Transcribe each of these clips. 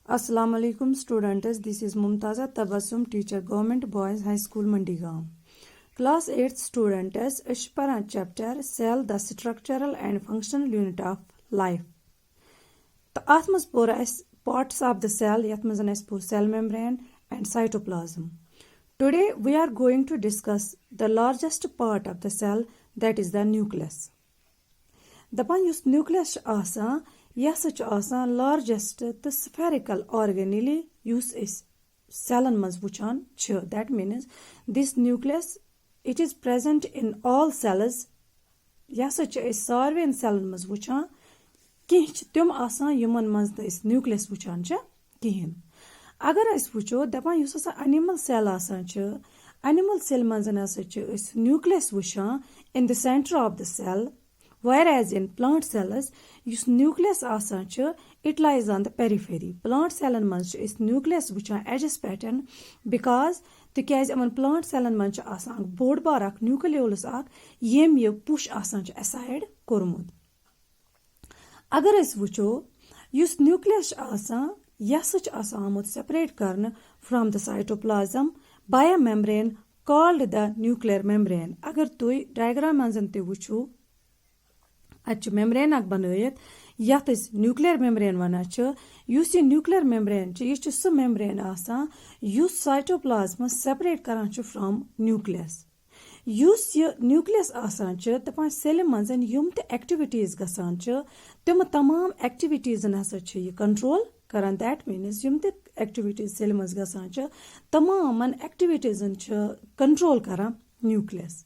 Assalamu alaikum students. This is Mumtaza Tabassum, teacher, Government Boys High School, Mandigam. Class 8th students, Ishparan chapter, Cell, the structural and functional unit of life. The atmas pura parts of the cell, yatmazan pura cell membrane and cytoplasm. Today we are going to discuss the largest part of the cell, that is the nucleus. Dapan yus nucleus asa यह आसान largest तो spherical ऑर्गेनिली use इस सेलन मज वुचान छ that means this nucleus it is present in all cells यह सारवेन सेलन मज वुचान कह तम आसान यमन मज न्यूक्लियस वुचान कहें अगर वो दपान युस एनिमल सेल आसान एनिमल सेल मज न्यूक्लियस वुचान in the centre of the cell whereas in plant cells yus nucleus asan it lies on the periphery plant cellen manz is nucleus wuchan edges pattern because tikaz aman plant cellen manz asan bod bar ak nucleolus ak yem ye push asan aside kormut agar es wucho yus nucleus asan yas asan amut separate karna from the cytoplasm by a membrane called the nuclear membrane agar toy diagram manzan te wucho अच्छे membrane अक बनयत यत nuclear membrane वना use ये nuclear membrane यह सह membrane आसान use cytoplasm separate करान from nucleus use ये न्यूक्लियस आसान दपान सेल मज यम ते एक्टिविटीज गसान तम तमाम एक्टिविटीजन हसा यह कंट्रोल करान दैट मीन्स यम ते एक्टिविटीज सेल मज गसान तमामन एक्टिविटीजन कंट्रोल करान न्यूक्लियस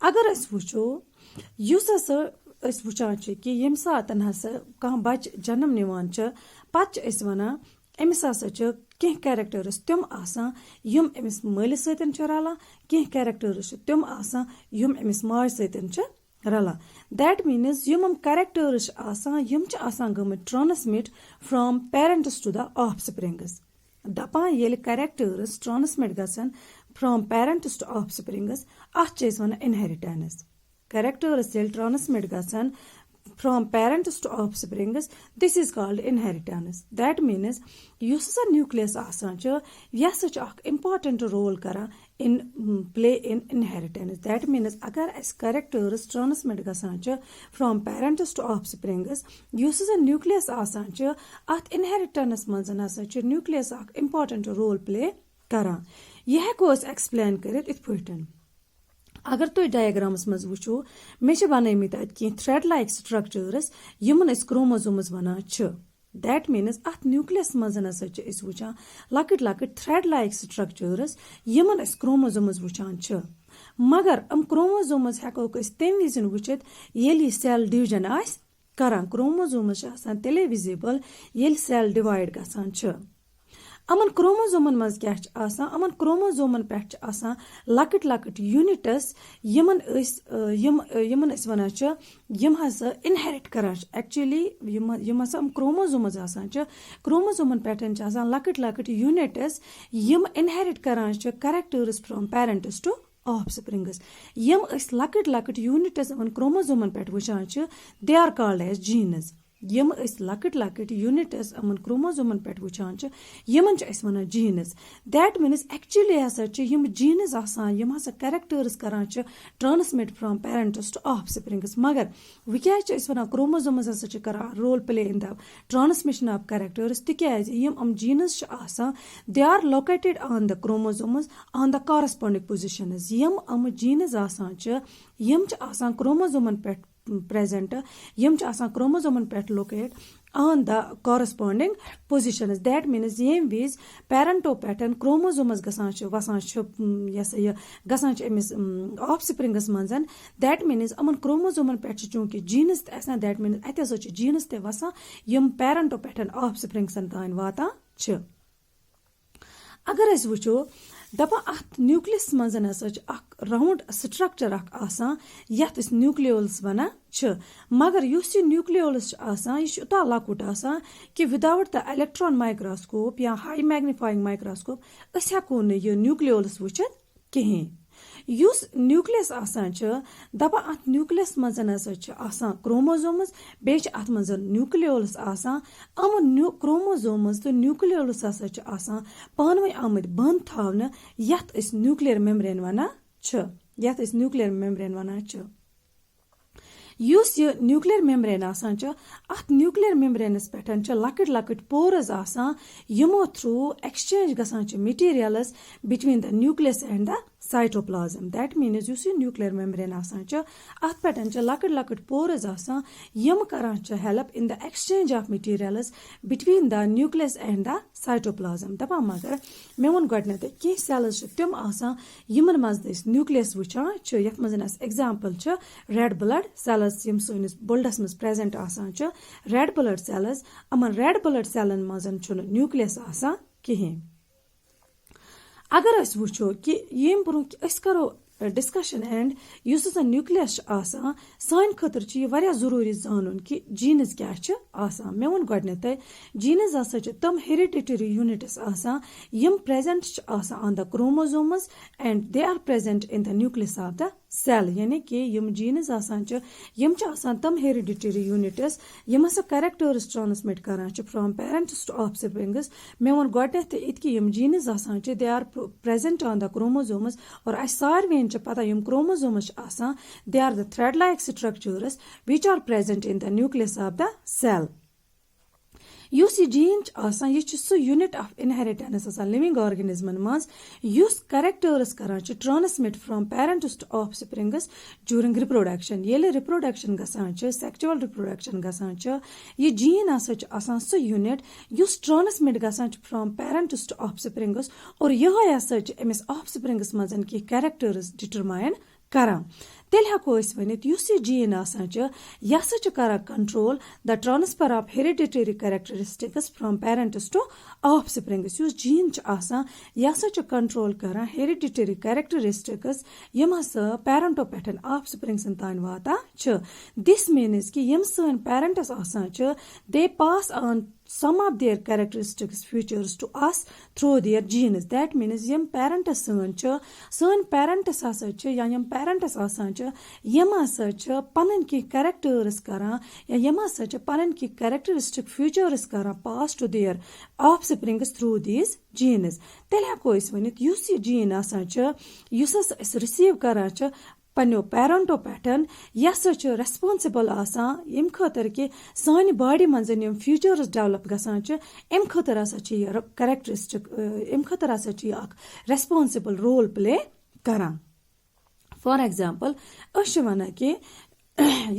अगर अस वुचो युस हसा वुचान कि यम सातन हसा कह बच जन्म निवान पत वनान अमिस हसा कह कैरेक्टर्स तम आसान यम अमिस मालिस सतन रलान कह कैरेक्टर्स तम आसान यम अमिस माज सतन रलान दैट मीन्स यम कैरेक्टर्स आसान यम आसान गमत transmit from parents to the offsprings दपान ये कैरेक्टर्स ट्रांसमिट गसन फ्रॉम पेरेंट्स टू ऑफस्प्रिंग्स अत वनान inheritance characters cell transmit gasan from parents to offsprings this is called inheritance that means yus nucleus asan yas important role kara in play in inheritance that means agar as characters transmit gasan from parents to offsprings yus nucleus asan at inheritance manzan asan nucleus important role play kara yeh heko explain karit ith paitan अगर तुम diagrams मज वो मे बनमत अत thread like structures यमन chromosomes वनान that means अत न्यूक्लियस मज वुचान लकट लकट थ्रेड लाइक स्ट्रक्चर्स यमन क्रोमोसोम्स वुचान मगर अम क्रोमोसोम्स हेको तम विज वुचित ये सेल डिविजन करान क्रोमोसोम्स तेले विजिबल ये सेल डिवाइड गसान अमन क्रोमोसोमन मज क्या अमन क्रोमोसोमन पे लकट लकट यूनिट्स यमन वन यम हसा इनहेरिट करान एक्चुअली यम हसा क्रोमोसोमस क्रोमोसोमन पे लकट लकट यूनिट्स यम इनहेरिट करान characters from parents to offsprings यम लकट लकट यूनिट्स अमन क्रोमोसोमन पे वुचान they are called as genes यम लकट लकट यूनिट्स अमन क्रोमोसोमन पे वुचान यमन वन जीन्स दैट मीन्स एक्चुअली हसा यम जीन्स आसान यम हसा कैरेक्टर्स करान transmit from parents to offsprings मगर वह क्या वन क्रोमोसोम्स हसा करान role play in the transmission of characters तिकाज यम जीन्स आसान they are located on the chromosomes on the corresponding positions यम जीन्स आसान यम आसान क्रोमोसोमन पे present यम क्रोमोसोमन पे locate on the corresponding positions that means yem viz parento pattern chromosomes gasan wasan gasan emis offsprings manzan that means aman chromosomen pe chunki genes asan that means ate genes te wasan yem parento pattern offsprings an tain wata ch agar es wucho दपा अत nucleus मजन round structure आसान यथ न्यूक्लियोल्स वना मगर use न्यूक्लियोल्स आसान यह यूत लकुट आसान कि विदाउट द इलेक्ट्रॉन माइक्रोस्कोप या हाई मैग्नीफाइंग माइक्रोस्कोप अस हेको न यह न्यूक्लियोल्स वुचित कहें Yus nucleus asan cha dapa at nucleus mazan asa cha asan chromosomes bech at mazan nucleolus asan chromosomes to nucleolus asa cha asan panwai amid band thavna yat is nuclear membrane wana cha Yus ye nuclear membrane asan cha at nuclear membrane petan cha lakit pores asan yumo through exchange gasan cha materials between the nucleus and the cytoplasm. That means you see nuclear membrane asan cha at petan cha lakit pores asan yum karan cha help in the exchange of materials between the nucleus and the cytoplasm. Tapa magar me won godnate ke cells tim asan yuman maz this nucleus wucha cha yak mazan as example cha red blood cells yum sonis buldas mas present asan cha red blood cells aman red blood cellin mazan chun nucleus asan kihin agar as wucho ki yem burun as karo discussion and uses a nucleus asan sain khatar chi varya zaruri zanun ki genes kya cha asan me won godnate genes asa cha tam hereditary units asan yum present asan on the chromosomes and they are present in the nucleus of the cell yani ki yum genes asan cha yum cha asan tam hereditary units yum asa characters transmit karan cha from parents to offsprings me won godnate it ki yum genes asan cha they are present on the chromosomes or as sarven cha pata yum chromosomes asan they are the thread like structures which are present in the nucleus of the cell. Yus gene asan ye so unit of inheritance asan living organism mans use characters karan ch transmit from parents to offsprings during reproduction yele reproduction gasan ch sexual reproduction gasan ch ye gene asan so unit use transmit gasan ch from parents to offsprings or yehoy asa ch ms offsprings mazan ki characters determine karan tel hako is vanit yus gene asan ch yasa ch kara control the transfer of hereditary characteristics from parents to offsprings yus gene ch asan yasa ch control kara hereditary characteristics yamasa parento pattern offsprings tan vata ch this means ki yam san parents asan ch they pass on some of their characteristics features to us through their genes. That means yam parents san parents asa ch ya yam parents asan ch yam asa ch panan ki characters karan ya yam asa ch panan ki characteristic features karan pass to their offsprings through these genes. Tel hako is vanit yus gene asan ch yus receive karan ch panyo parento pattern yasa ch responsible asan im khatar ki sani body manzan yum features develop gasan ch im khatar asa ch characteristic im khatar asa ch ak responsible role play karan. For example ashwana ki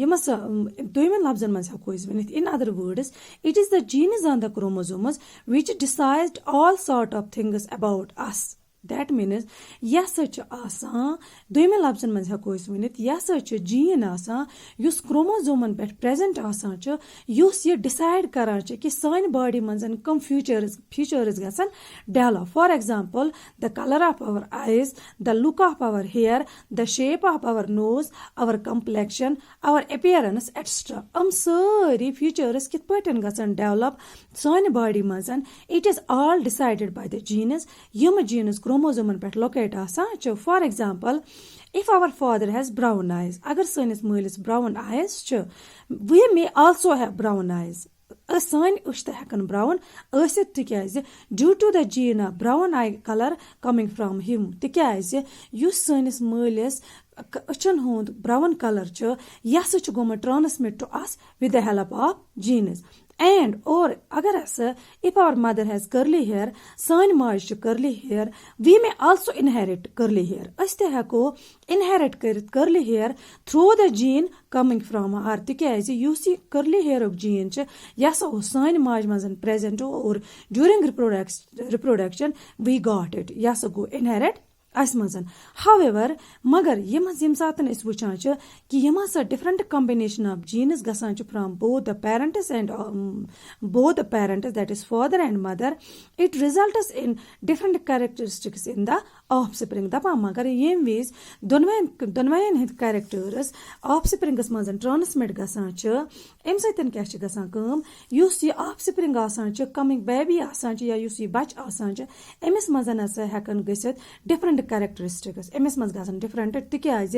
yamasa doimen labzan mans hako is vanit in other words it is the genes on the chromosomes which decide all sort of things about us. That means yasa ch asan doime labsan mans hako is vanit yasa ch gene asan yus chromosome pet present asan ch yus ye decide karan ch ki sain body manzan come features gasan develop. For example the color of our eyes, the look of our hair, the shape of our nose, our complexion, our appearance etc. Sari features kit pattern gasan develop sain body manzan it is all decided by the genes yum genes chromosome pet locate asan ch. For example if our father has brown eyes agar sanis malis brown eyes ch we may also have brown eyes asan ushta hekan brown asit tikyaze due to the gene brown eye color coming from him tikyaze yus sanis malis achan hund brown color ch yasa ch goma transmit to us with the help of genes. And or agar asa if our mother has curly hair san maj curly hair we may also inherit curly hair aste hako inherit karit curly hair through the gene coming from her tikyaze you see curly hair of gene ch yasa san maj mazan present or during reproduction we got it yasa go inherit asmazan. However magar yemas yemsatan is wuchan ch ki yemas a different combination of genes gasan ch from both the parents and that is father and mother it results in different characteristics in the offspring. Dapa magar yem ways donwayan hit characters offspring gasmazan transmit gasan ch em saitan kya ch gasan kam you see offspring asan ch coming baby asan ch ya you see bach asan ch emis mazan asa hekan gasit different characteristics MS मज गसन different तिकाज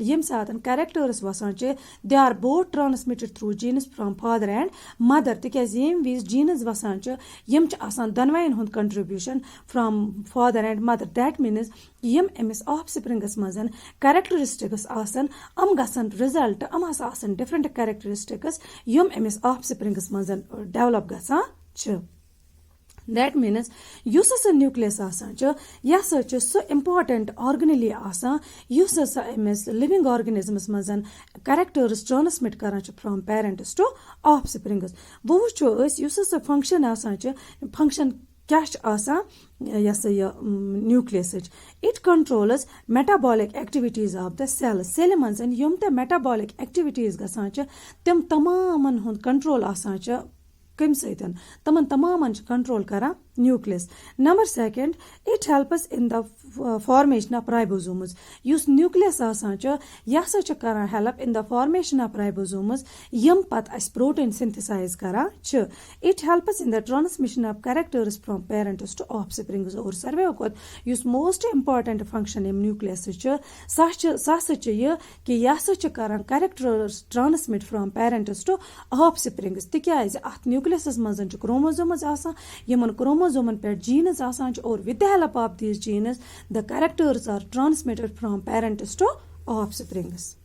यम सातन characters वसान च they are both transmitted through genes from father and mother तिकाज Yama Vij genes वसान च यम च आसान दनवाइन हुंद contribution from father and mother that means यम एमएस offsprings मजन characteristics आसान गसन result आसान different characteristics यम एमएस offsprings मजन develop गसन च That means यस हसा न्यूक्लियस आसान च यस च सो इम्पॉर्टेंट ऑर्गेनली आसान यस हसा एमएस लिविंग ऑर्गेनिजम्स मजन कैरेक्टर्स ट्रांसमिट करन च फ्रॉम पेरेंट्स टू ऑफस्प्रिंग्स वो वुचो अस यस हसा फंक्शन आसान च फंक्शन क्या आसान यस ये nucleus it controls metabolic activities of the cell cell मजन यम ते मेटाबॉलिक एक्टिविटीज गसान च तम तमामन हुंद कंट्रोल आसान च कम सतन तमन तमामन कंट्रोल करा nucleus number second it helps in the formation of ribosomes युस न्यूक्लियस आसान च यसा च करा help in the formation of ribosomes यम पत अस प्रोटीन सिंथेसाइज करा च it helps in the transmission of characters from parents to offsprings और सर्वे कोत युस most important function in nucleus च सा च ये कि यसा च करा characters transmit from parents to offsprings तिकाज अत न्यूक्लियस मजन च क्रोमोसोम्स आसान यमन क्रोमोसोमन पे genes आसान और with the help of these genes the characters are transmitted from parents to offsprings.